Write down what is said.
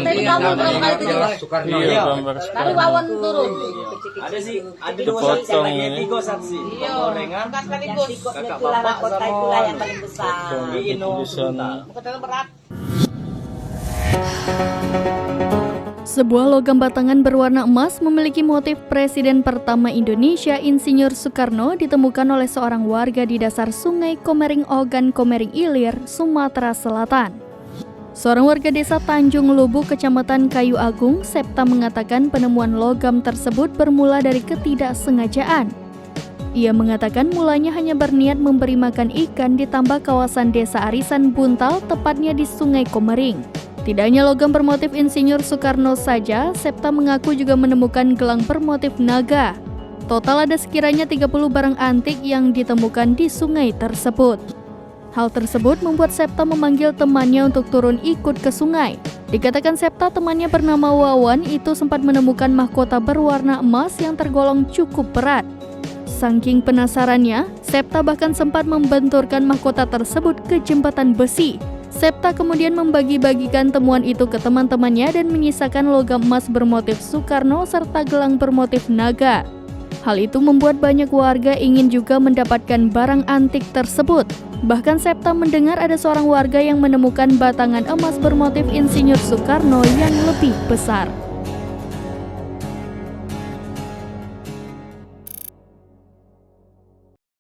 Tapi kamu berapa kali itu juga? Iya. Lalu Wawan turun. Ada sih, ada Itu dua potong saksi, lagi ini. 3 saksi. Iya. Gorengan, Angkat sekaligus. kakak bapak Kota sama itulah yang paling besar. di Ino sebentar. Kota berat. Sebuah logam batangan berwarna emas memiliki motif Presiden pertama Indonesia Insinyur Soekarno ditemukan oleh seorang warga di dasar Sungai Komering Ogan, Komering Ilir, Sumatera Selatan. Seorang warga desa Tanjung Lubuk, Kecamatan Kayu Agung, Septa mengatakan penemuan logam tersebut bermula dari ketidaksengajaan. Ia mengatakan mulanya hanya berniat memberi makan ikan di tambak kawasan desa Arisan Buntal, tepatnya di Sungai Komering. Tidak hanya logam bermotif Insinyur Soekarno saja, Septa mengaku juga menemukan gelang bermotif naga. Total ada sekiranya 30 barang antik yang ditemukan di sungai tersebut. Hal tersebut membuat Septa memanggil temannya untuk turun ikut ke sungai. Dikatakan Septa temannya bernama Wawan itu sempat menemukan mahkota berwarna emas yang tergolong cukup berat. Saking penasarannya, Septa bahkan sempat membenturkan mahkota tersebut ke jembatan besi. Septa kemudian membagi-bagikan temuan itu ke teman-temannya dan menyisakan logam emas bermotif Soekarno serta gelang bermotif naga. Hal itu membuat banyak warga ingin juga mendapatkan barang antik tersebut. Bahkan Septa mendengar ada seorang warga yang menemukan batangan emas bermotif Insinyur Soekarno yang lebih besar.